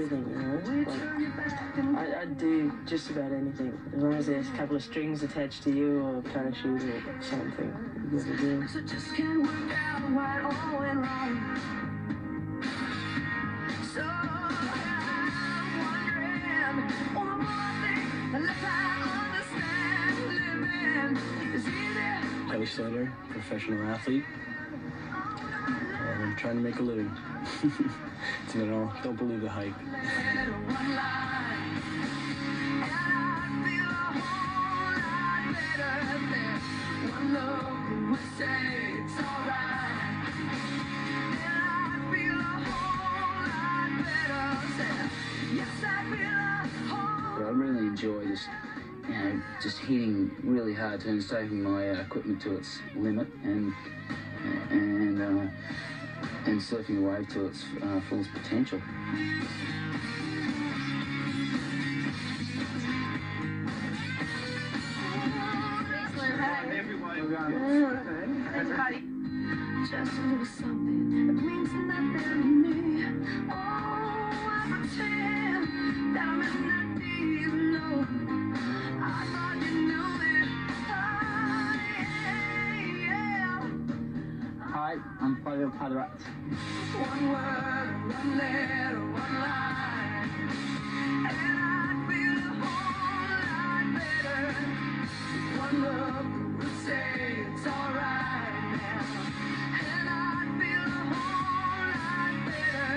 everything, you know. Like, I'd do just about anything, as long as there's a couple of strings attached to you or parachute or something. You gotta do. So just can't work out why it all went wrong. So I'm wondering, one more thing, unless I understand living is easy. Kelly Slater, professional athlete. I'm trying to make a living. You know, don't believe the hype. But I really enjoy just hitting really hard turns, taking my equipment to its limit, and surfing the wave to its fullest potential. Everybody. Just a little something that means nothing to me. Oh, I pretend that I may not even know. I thought you knew it. Oh, yeah. Hi, I'm Fabio Paderat. One word, one letter, one line, and I'd feel a whole lot better. One look would say it's alright now, and I'd feel a whole lot better.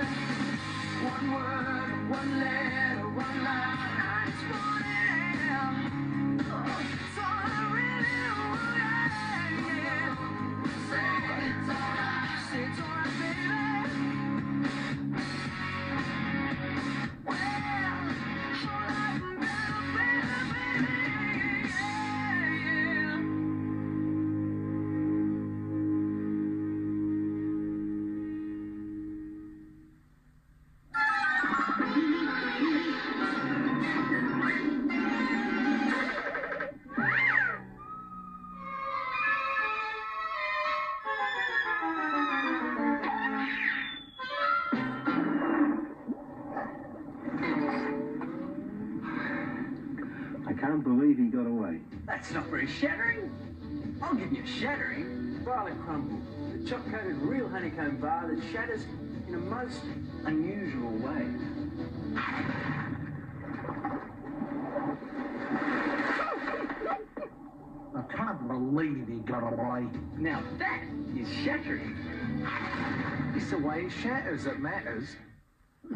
One word, one letter, one line, I just want it out. Oh, it's all I really want, yeah. Say it's alright, say it's alright, baby. I can't believe he got away. That's not very shattering. I'll give you shattering. Violet crumble, the chocolate-coated real honeycomb bar that shatters in a most unusual way. I can't believe he got away. Now that is shattering. It's the way it shatters that matters.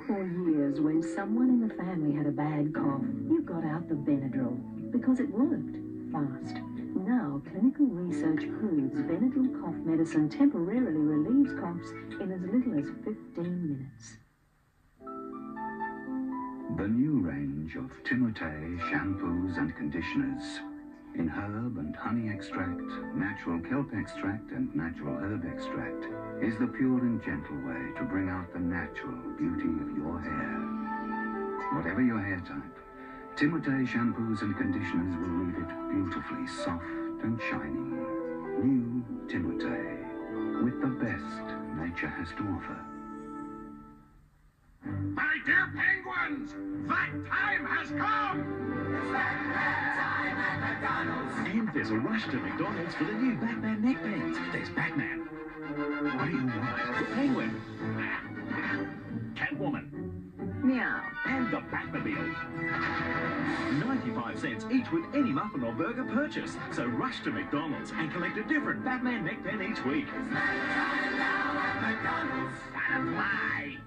For years, when someone in the family had a bad cough, you got out the Benadryl because it worked fast. Now, clinical research proves Benadryl cough medicine temporarily relieves coughs in as little as 15 minutes. The new range of Timotei shampoos and conditioners. In herb and honey extract, natural kelp extract and natural herb extract is the pure and gentle way to bring out the natural beauty of your hair. Whatever your hair type, Timotei shampoos and conditioners will leave it beautifully soft and shiny. New Timotei, with the best nature has to offer. My dear penguins, that time has come! It's that time at McDonald's. And there's a rush to McDonald's for the new Batman neck pens. There's Batman. What do you want? The Penguin. Catwoman. Meow. And the Batmobile. 95 cents each with any muffin or burger purchase. So rush to McDonald's and collect a different Batman neck pen each week. It's that time now at McDonald's. Gotta fly!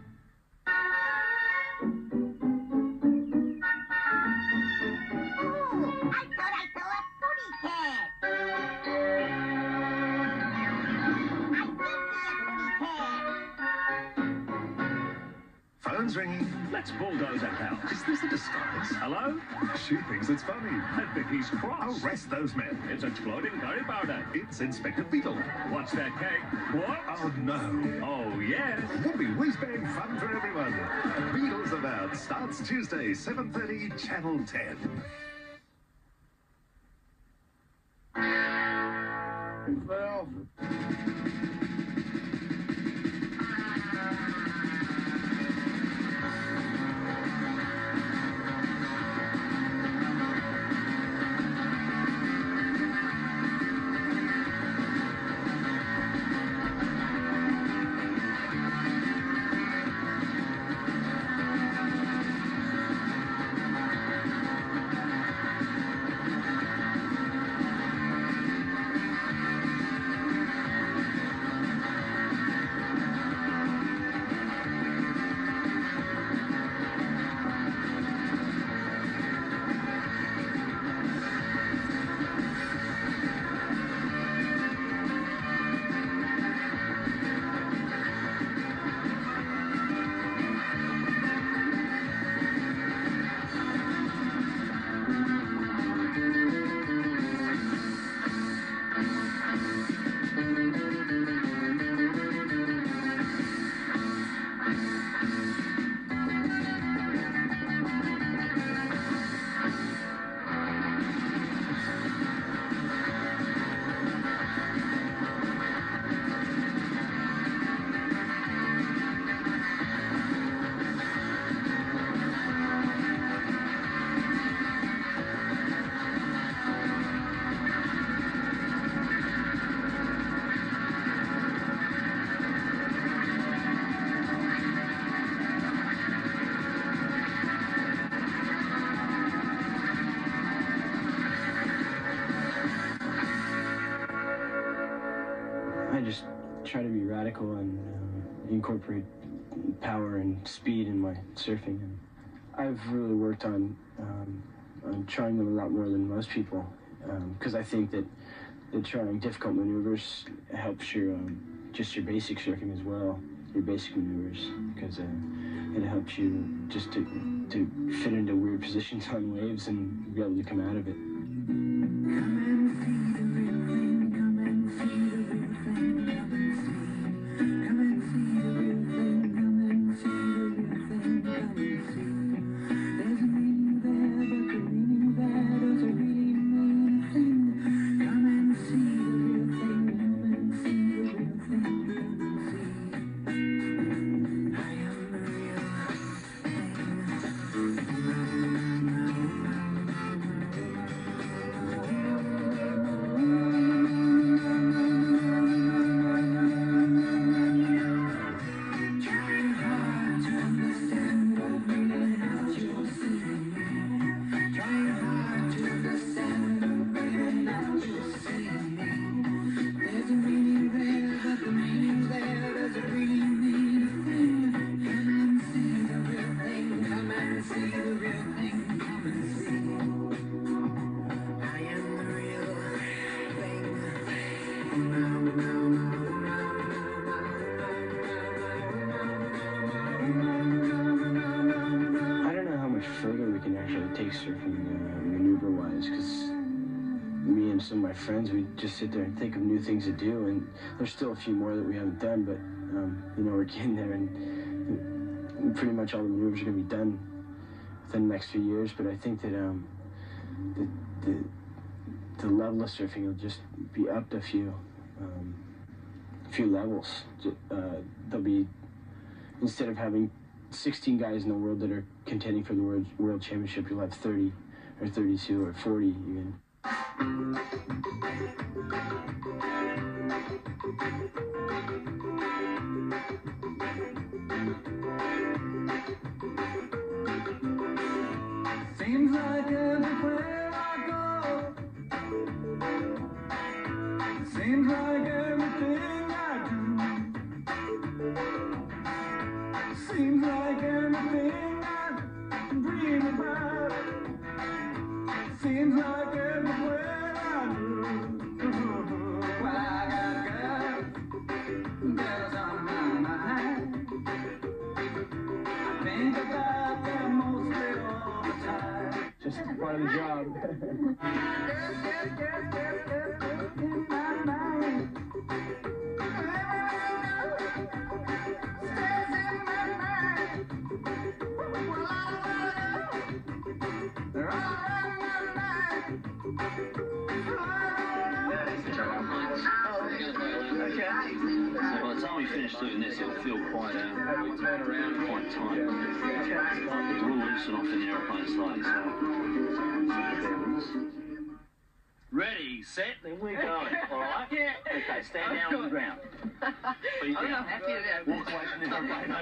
Phone's ringing. Let's bulldoze that house. Is this a disguise? Hello? She thinks it's funny. I think he's cross. Arrest those men. It's exploding curry powder. It's Inspector Beetle. What's that cake? What? Oh, no. Oh, yes. Whoopee whiz-bang fun for everyone. Beatles About starts Tuesday, 7:30, Channel 10. Well, I just try to be radical and incorporate power and speed in my surfing. And I've really worked on trying them a lot more than most people, because I think that trying difficult maneuvers helps your just your basic surfing as well, your basic maneuvers, because it helps you just to fit into weird positions on waves and be able to come out of it. Further we can actually take surfing maneuver-wise, because me and some of my friends, we just sit there and think of new things to do, and there's still a few more that we haven't done, but you know, we're getting there, and pretty much all the maneuvers are going to be done within the next few years. But I think that the level of surfing will just be upped a few levels. There'll be, instead of having 16 guys in the world that are contending for the world championship, you'll have 30 or 32 or 40 even. Seems like everywhere I go, seems like everything I do, seems like everything I dream about, seems like everywhere I do. Well, I got girls on my mind. I think about them mostly all the time. Just part of the job. In my mind. Stays in my mind. Well, they're all around my mind. Okay. By the time we finish doing this, it'll feel quite tight. It will loosen off in the aeroplane slightly. So. Ready, set, then we're going. All right? Yeah. Okay, stand down on the ground. Feet down. I'm happy with that. Walk away from the aeroplane.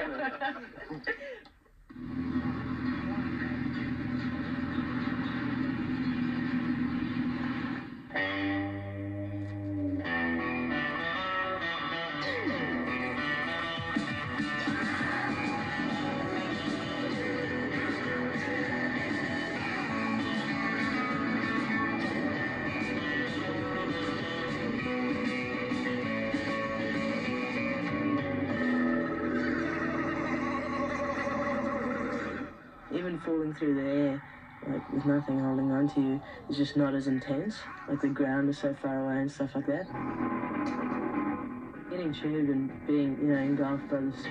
Even falling through the air, like with nothing holding on to you, is just not as intense. Like the ground is so far away and stuff like that. Getting tubed and being, you know, engulfed by this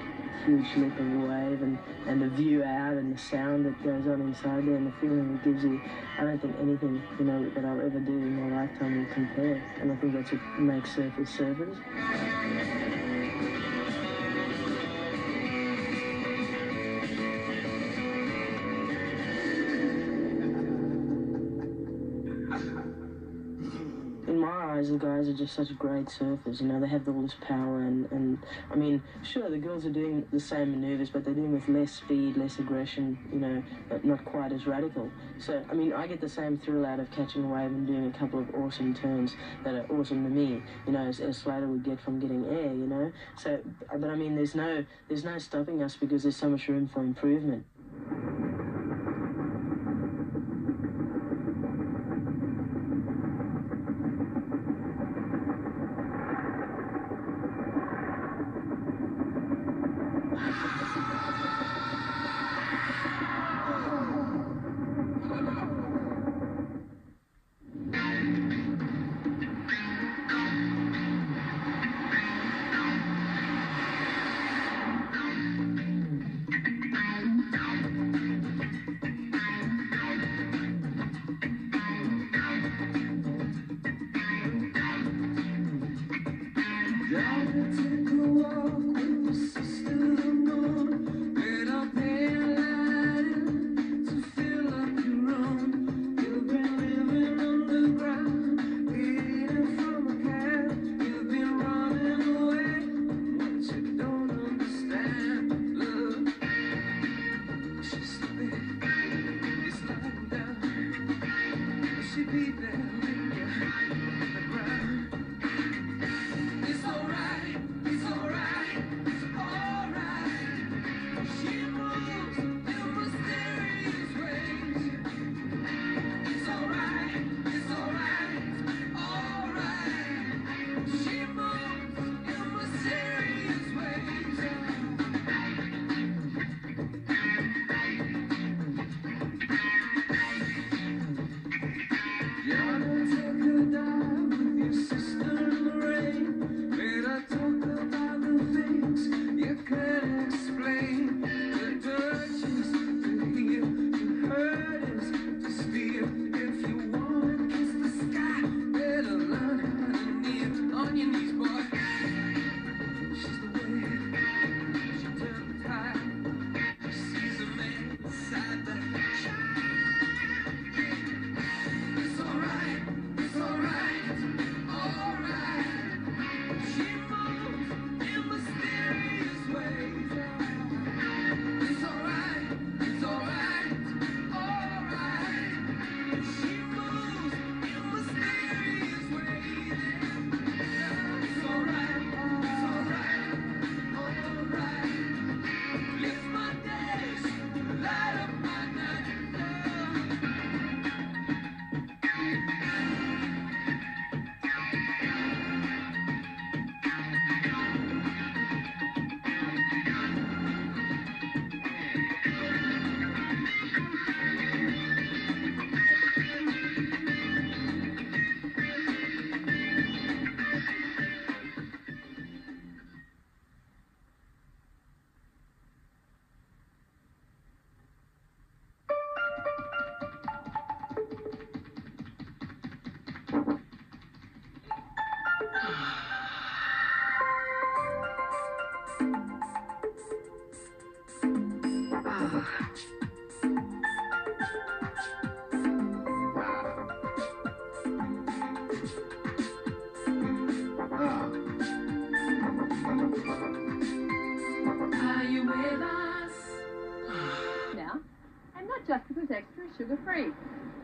huge lip of a wave and the view out and the sound that goes on inside there and the feeling it gives you, I don't think anything, you know, that I'll ever do in my lifetime will compare. And I think that's what makes surfers surfers. In my guys are just such great surfers, you know, they have all this power and I mean, sure, the girls are doing the same maneuvers, but they're doing with less speed, less aggression, you know, but not quite as radical. So, I mean, I get the same thrill out of catching a wave and doing a couple of awesome turns that are awesome to me, you know, as Slater would get from getting air, you know. So, but I mean, there's no stopping us because there's so much room for improvement. Are you with us? Now, and not just because Extra is sugar-free.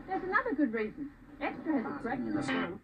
There's another good reason. Extra has a breakfast room.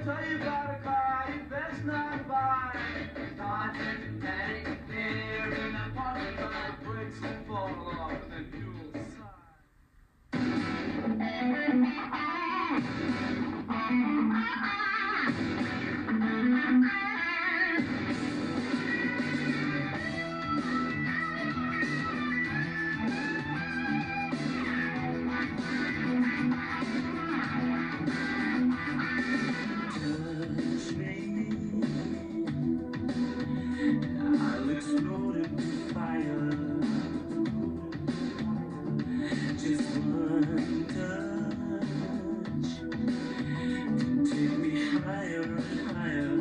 So you gotta cry, you best not buy. Not entertaining, there in that parking lot, the brakes will fall off and then you'll sigh. I'll explode into fire. Just one touch can take me higher and higher.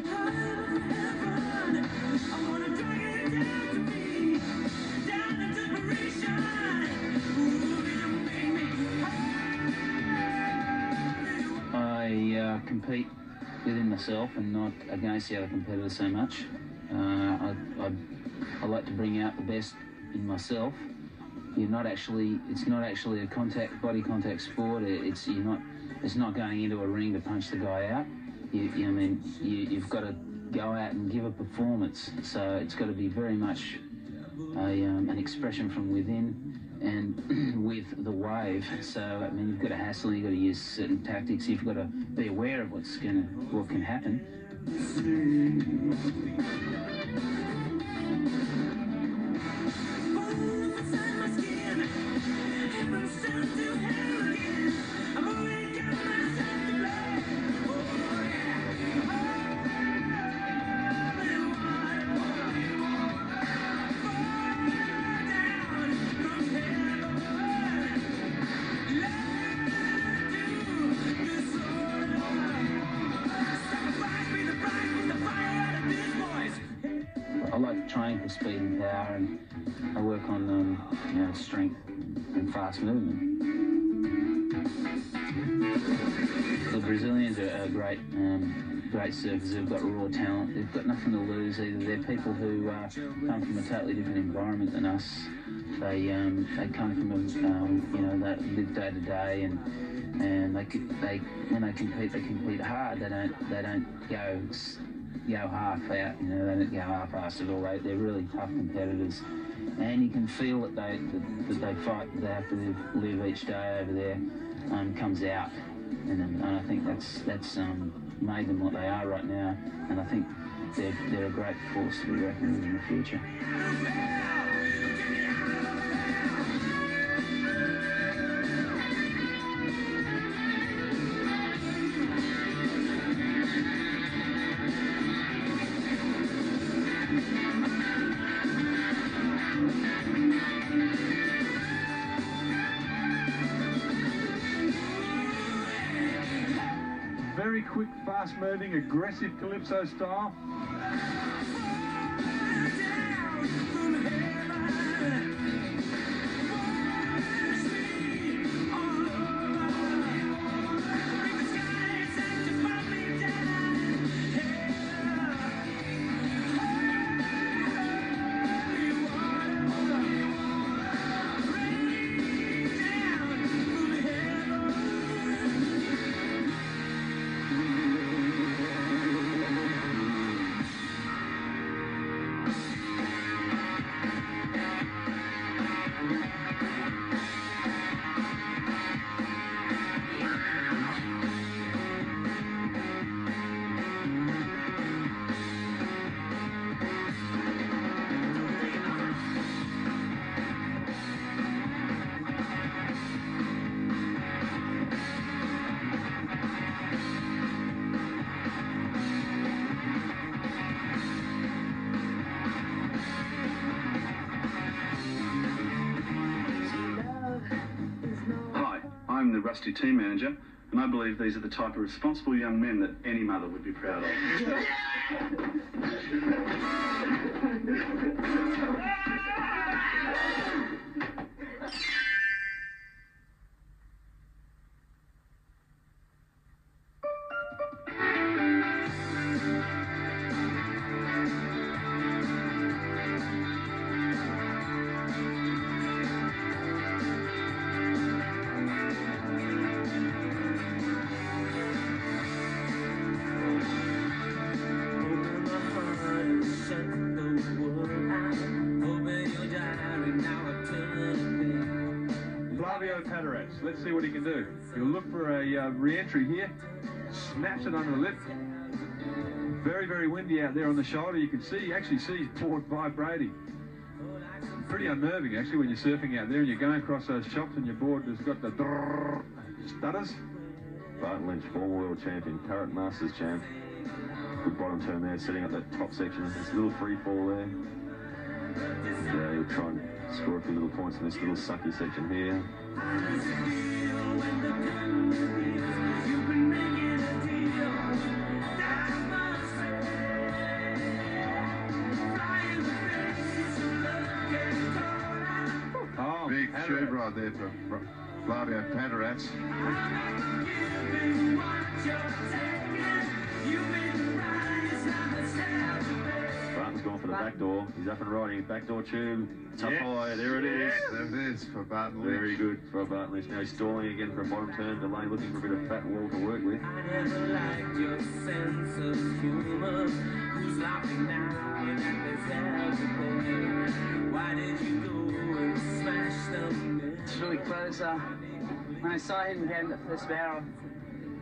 Higher than heaven. I wanna drag it down to me, down in desperation. Ooh, you make me I compete within myself and not against the other competitors so much. I like to bring out the best in myself. It's not actually a body contact sport. It's not going into a ring to punch the guy out. You've got to go out and give a performance. So it's got to be very much an expression from within and with the wave. So you've got to hassle. You've got to use certain tactics. You've got to be aware of what can happen. I like to train for speed and power, and I work on strength and fast movement. The Brazilians are great surfers. They've got raw talent. They've got nothing to lose either. They're people who come from a totally different environment than us. They come from they live day to day, and when they compete, they compete hard. They don't go half out, they don't go half-assed at all. They're really tough competitors, and you can feel that they fight, that they have to live each day over there, comes out, and I think that's made them what they are right now, and I think they're a great force to be reckoned with in the future. Very quick, fast-moving, aggressive calypso style. I'm the Rusty team manager, and I believe these are the type of responsible young men that any mother would be proud of. Padarats. Let's see what he can do. He'll look for a re-entry here. Snaps it under the lip. Very, very windy out there on the shoulder. You can see, he actually sees board vibrating. Pretty unnerving, actually, when you're surfing out there and you're going across those chops and your board has got the stutters. Barton Lynch, former world champion, current Masters champ. Good bottom turn there, setting up that top section. There's a little free fall there. Yeah, he'll try and score a few little points in this little sucky section here. Oh, big tube ride there for Flavio Padarats. Barton's gone for the back door. He's up and riding. Back door tube. Tough high. There it is. Yes, there it is for Barton Lynch. Very good for Barton Lynch. Now he's stalling again for a bottom turn. Delay looking for a bit of fat wall to work with. I never liked your sense of humor. Who's laughing now that there's algebra? Why did you go and smash them? It's really close. When I saw him getting the first barrel,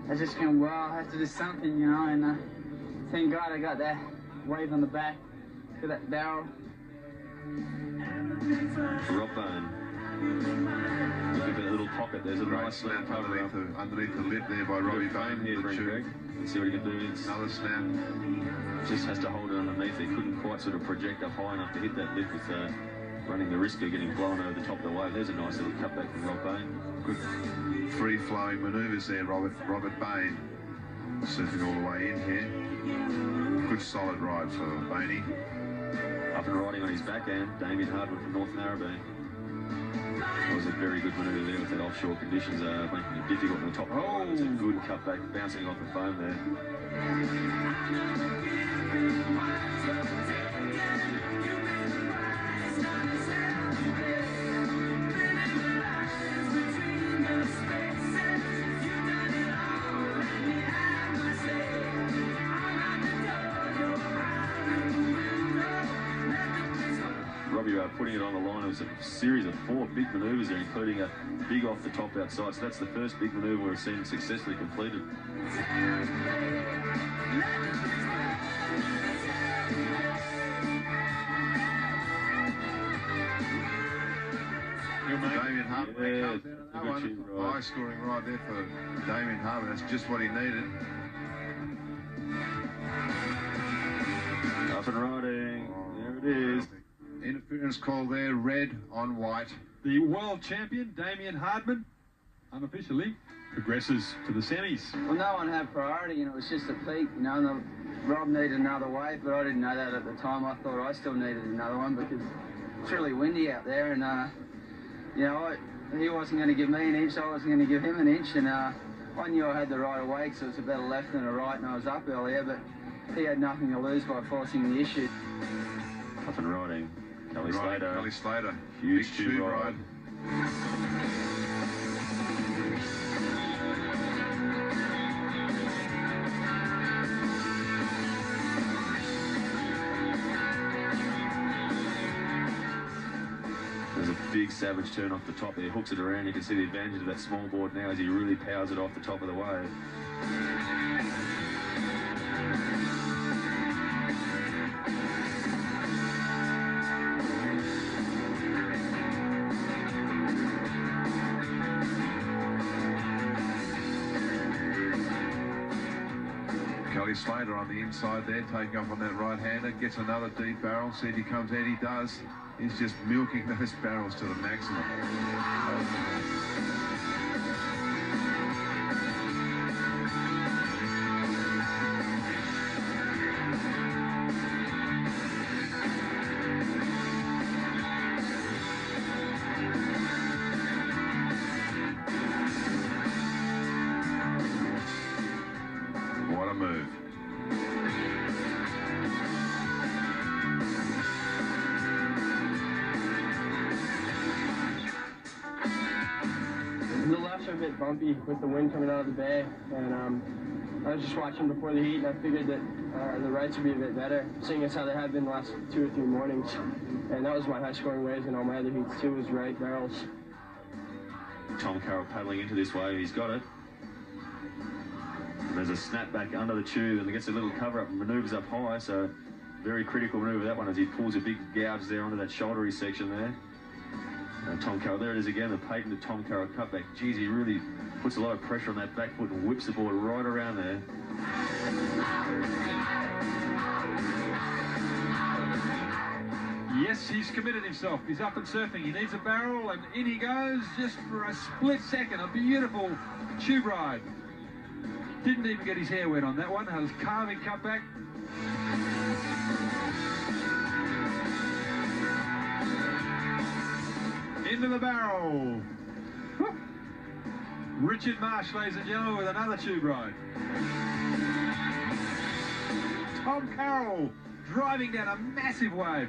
I just felt, wow, I have to do something, you know, and thank God I got that wave on the back to that barrel. Rob Bone. Looking for that little pocket. There's a nice snap underneath the lip there by Robbie Bone. Here, Greg. Let's see what he can do. Another snap. Just has to hold it underneath. He couldn't quite sort of project up high enough to hit that lip with running the risk of getting blown over the top of the wave. There's a nice little cutback from Rob Bone. Good free-flowing manoeuvres there, Robert Bain. Surfing all the way in here. Good solid ride for Bainey. Up and riding on his backhand, Damien Hardman from North Narrabeen. That was a very good manoeuvre there with that offshore conditions making it difficult on the top. Oh, it was a good cutback, bouncing off the foam there. Robbie putting it on the line. It was a series of 4 big manoeuvres there, including a big off the top outside. So that's the first big manoeuvre we've seen successfully completed. Damien Hardman comes in. High scoring ride there for Damien Hardman. That's just what he needed. Up and riding. There it is. Interference call there, red on white. The world champion, Damien Hardman, unofficially progresses to the semis. Well, no one had priority, and it was just a peak, you know. And Rob needed another wave, but I didn't know that at the time. I thought I still needed another one because it's really windy out there, and you know, he wasn't going to give me an inch, I wasn't going to give him an inch, and I knew I had the right of way, so it was a better left than a right, and I was up earlier, but he had nothing to lose by forcing the issue. Up and riding. Kelly Slater. Kelly Slater. Huge big tube ride. There's a big savage turn off the top there. Hooks it around. You can see the advantage of that small board now as he really powers it off the top of the wave. Kelly Slater on the inside there, taking off on that right-hander, gets another deep barrel. See if he comes out, he does. He's just milking those barrels to the maximum. What a move. The lefts are a bit bumpy with the wind coming out of the bay, and I was just watching before the heat, and I figured that the rights would be a bit better, seeing as how they have been the last 2 or 3 mornings. And that was my high-scoring waves, and all my other heats too was right barrels. Tom Carroll paddling into this wave. He's got it. And there's a snap back under the tube and he gets a little cover up and manoeuvres up high. So very critical manoeuvre that one as he pulls a big gouge there onto that shouldery section there. And Tom Carroll, there it is again, the patented Tom Carroll cutback. Geez, he really puts a lot of pressure on that back foot and whips the board right around there. Yes, he's committed himself. He's up and surfing. He needs a barrel, and in he goes just for a split second. A beautiful tube ride. Didn't even get his hair wet on that one. Had his carving cutback. Into the barrel. Whoop. Richard Marsh, ladies and gentlemen, with another tube ride. Tom Carroll driving down a massive wave.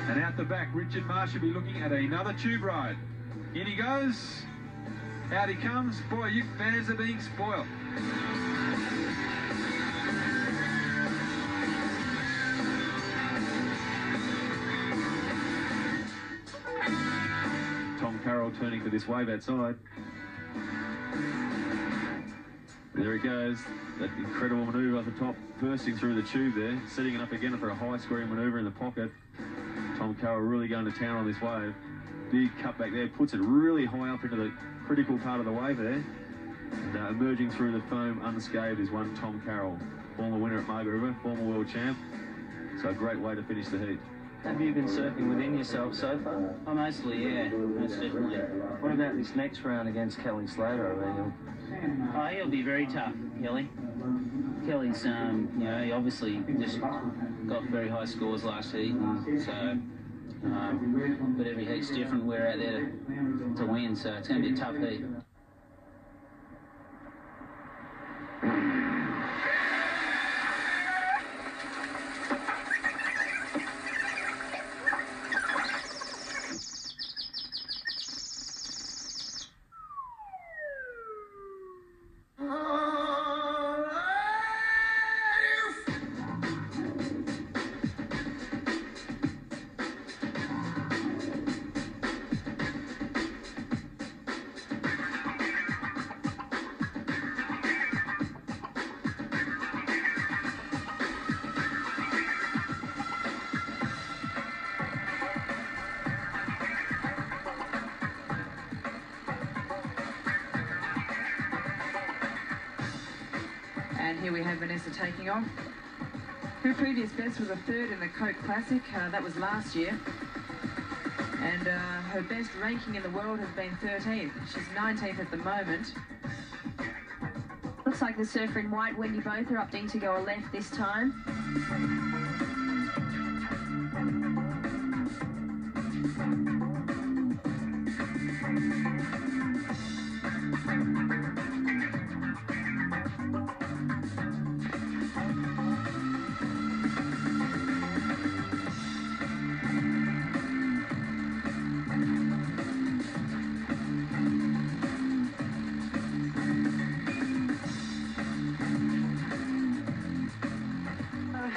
And out the back, Richard Marsh will be looking at another tube ride. In he goes. Out he comes. Boy, you fans are being spoiled. Tom Carroll turning to this wave outside. There he goes. That incredible manoeuvre at the top, bursting through the tube there, setting it up again for a high scoring manoeuvre in the pocket. Tom Carroll really going to town on this wave. Big cutback there, puts it really high up into the critical part of the wave there. And emerging through the foam unscathed is one Tom Carroll, former winner at Margaret River, former world champ. So a great way to finish the heat. Have you been surfing within yourself so far? Oh, mostly, yeah, most definitely. What about this next round against Kelly Slater? Oh, he'll be very tough, Kelly. Kelly's, you know, he obviously just got very high scores last heat, and so, but every heat's different. We're out there to win, so it's going to be a tough heat. And here we have Vanessa taking off. Her previous best was a third in the Coke Classic. That was last year. And her best ranking in the world has been 13th. She's 19th at the moment. Looks like the surfer in white, Wendy both are opting to go a left this time.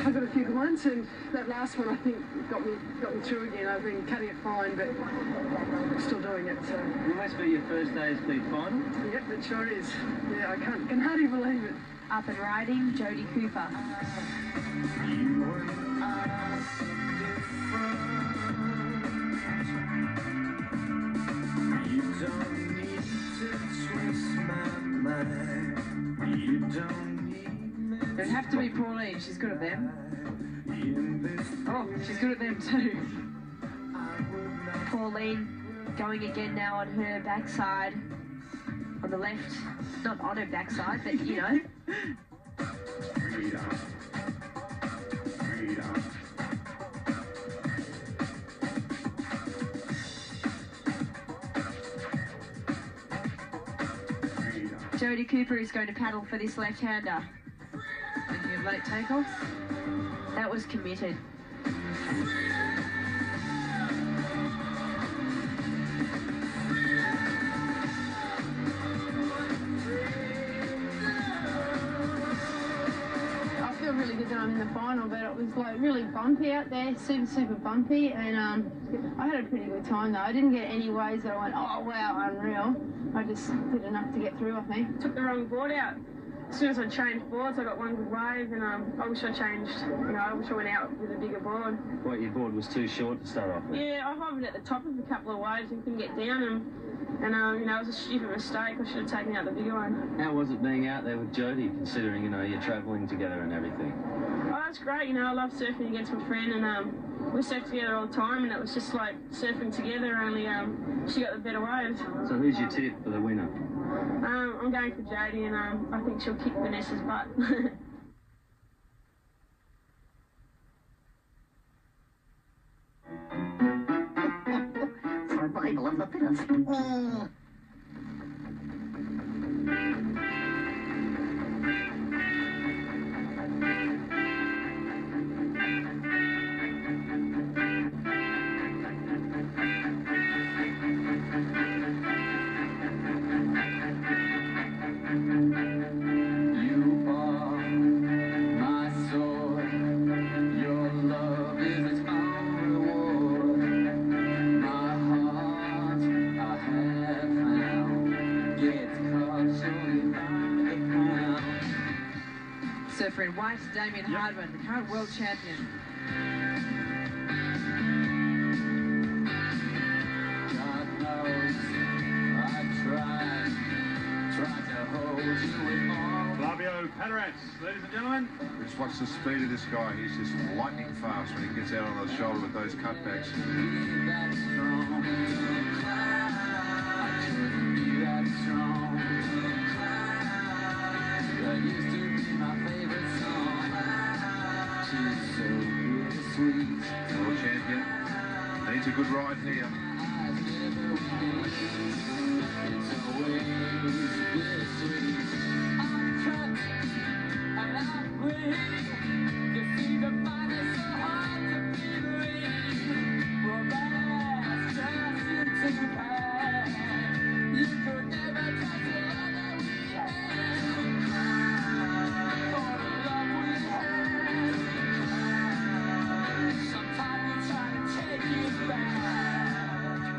I got a few good ones, and that last one I think got me through again. I've been cutting it fine, but still doing it. So. Will this be your first ASP final? Yep, it sure is. Yeah, I can hardly believe it. Up and riding, Jodie Cooper. You don't need to twist my mind. You don't need. It'd have to be Pauline. She's good at them. Oh, she's good at them too. Pauline going again now on her backside. On the left. Not on her backside, but you know. Jodie Cooper is going to paddle for this left-hander. Thinking of late takeoff. That was committed. I feel really good that I'm in the final, but it was like really bumpy out there, super bumpy, and I had a pretty good time though. I didn't get any waves that I went, oh wow, unreal. I just did enough to get through, I think. Took the wrong board out. As soon as I changed boards, I got one good wave, and I wish I changed, I wish I went out with a bigger board. What, your board was too short to start off with? Yeah, I hovered at the top of a couple of waves and couldn't get down, and it was a stupid mistake. I should have taken out the bigger one. How was it being out there with Jodie, considering, you're travelling together and everything? Oh, that's great, I love surfing against my friend, and we surf together all the time, and it was just like surfing together, only she got the better waves. So who's your tip for the winner? I'm going for Jodie, and I think she'll kick Vanessa's butt. Survival of the fittest. Surfer in white, Damien Hardman, the current world champion. God knows I tried to hold you with all. Flavio Padarats, ladies and gentlemen. Just watch the speed of this guy. He's just lightning fast when he gets out on the shoulder with those cutbacks. World champion needs a good ride here.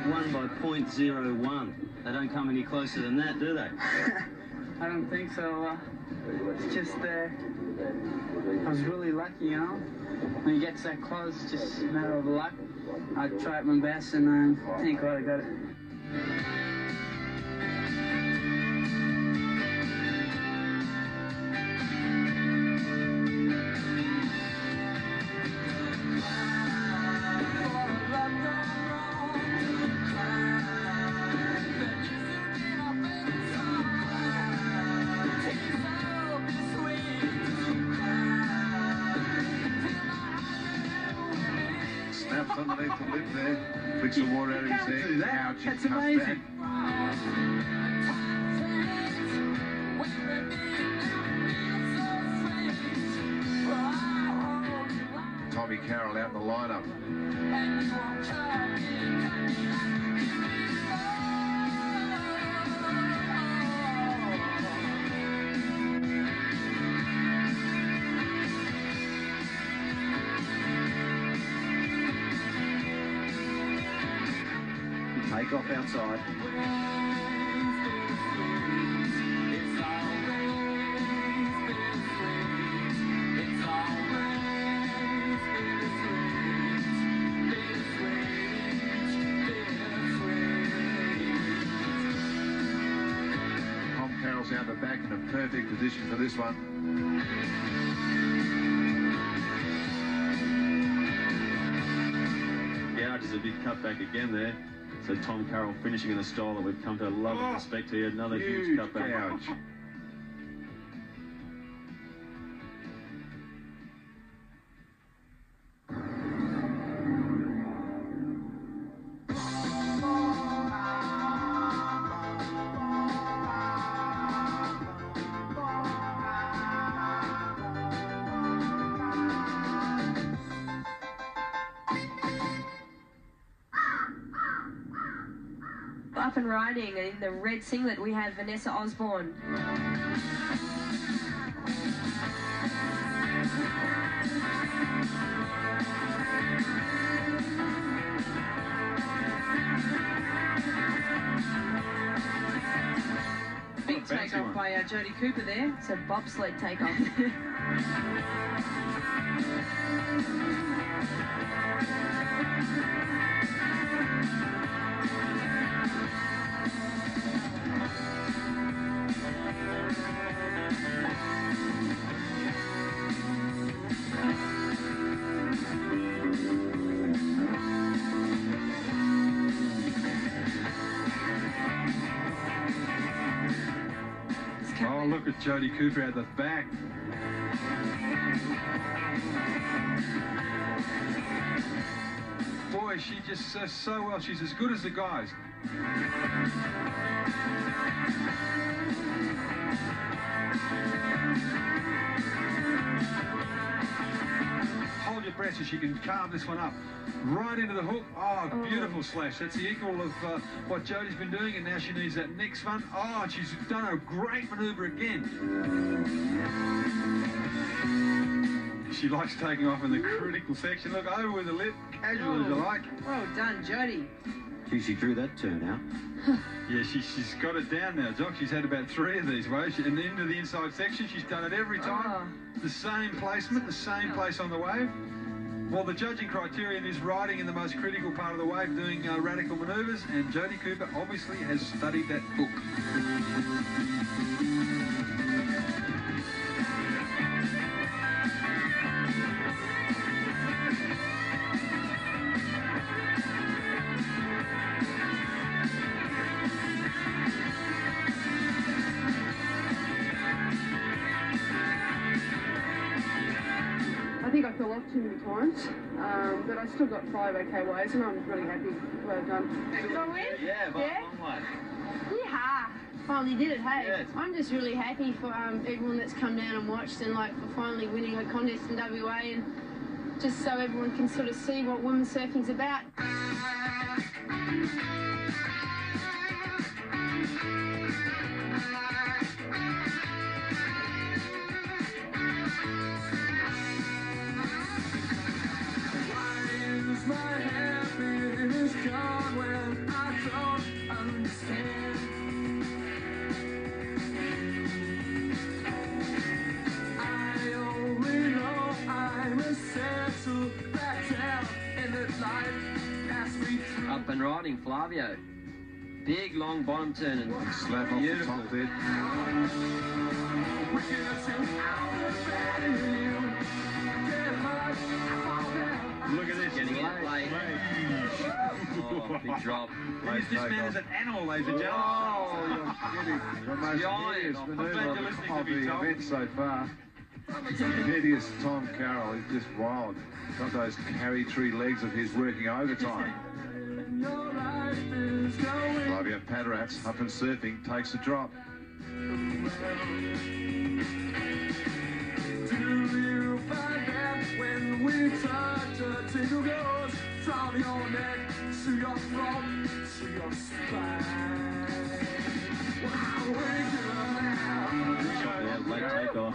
Won by .01. They don't come any closer than that, do they? I don't think so. It's just I was really lucky, When you get that close, it's just a matter of luck. I tried my best, and thank God I got it. Snaps underneath the lip there. Flicks the water out of his head. Do that. Ouch, it That's comes amazing. back. Tommy Carroll out in the lineup. Take off outside. Tom Carroll's out the back in a perfect position for this one. Gouge is a big cutback again there. So Tom Carroll finishing in a style that we've come to love and respect here. Another huge cutback. Gouge. Up and riding in the red singlet, we have Vanessa Osborne. by Jodie Cooper there. It's a bobsled takeoff. Oh, look at Jodie Cooper at the back. Boy, she just says so well. She's as good as the guys. Hold your breath so she can carve this one up. Right into the hook. Oh, beautiful slash. That's the equal of what Jodie's been doing, and now she needs that next one. Oh, and she's done a great manoeuvre again. She likes taking off in the critical section. Look, over with the lip, casual as you like. Well done, Jodie. Gee, she drew that turn out. Yeah, she's got it down now, Jock. She's had about 3 of these waves. And into the inside section, she's done it every time. The same placement, the same place on the wave. Well, the judging criterion is riding in the most critical part of the wave, doing radical manoeuvres, and Jodie Cooper obviously has studied that book. I think I fell off too many times, but I still got 5 okay waves, and I'm really happy. Well done. Did I win? Yeah, by a long way. Yeah. Finally did it, hey. Yes. I'm just really happy for everyone that's come down and watched, and like for finally winning a contest in WA, and just so everyone can sort of see what women's surfing's about. My happiness gone when I don't understand. I only know I must settle back down and that life passed me through. Up and riding, Flavio. Big, long bottom turn and slap off the top there. Look at this. Getting it late. Oh, big drop. This man is an animal, ladies and gentlemen. Oh, you're kidding. The most hideous manoeuvre of the event so far. Hideous Tom Carroll is just wild. Got those carry tree legs of his working overtime. Flavio Padarats up and surfing, takes a drop. When we touch, a tingle goes from your neck to your throat to your spine.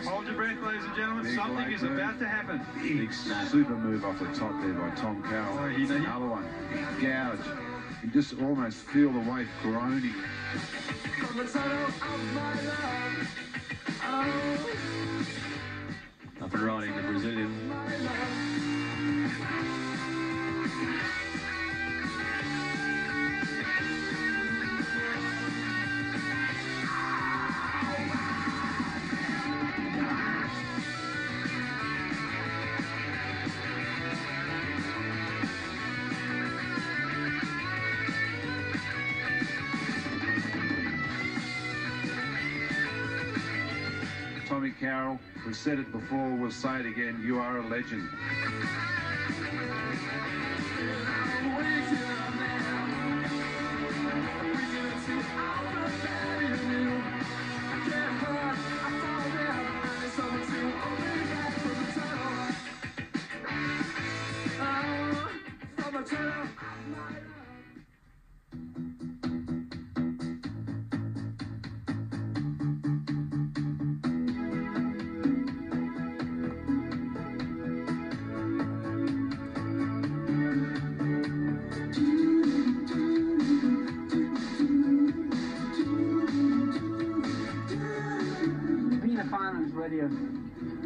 Hold your breath, ladies and gentlemen. Big Something is about to happen. Big super move off the top there by Tom Carroll. Another one. Big gouge. You can just almost feel the wave groaning. From the tunnel of my love, oh. Up and riding the Brazilian. Tommy Carroll, we've said it before, we'll say it again, you are a legend. a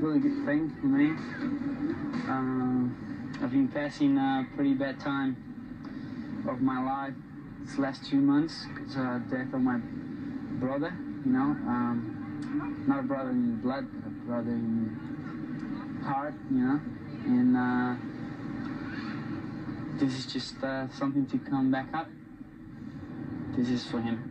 really good thing for me. I've been passing a pretty bad time of my life these last 2 months because of the death of my brother, you know. Not a brother in blood, a brother in heart, you know. And this is just something to come back up. This is for him.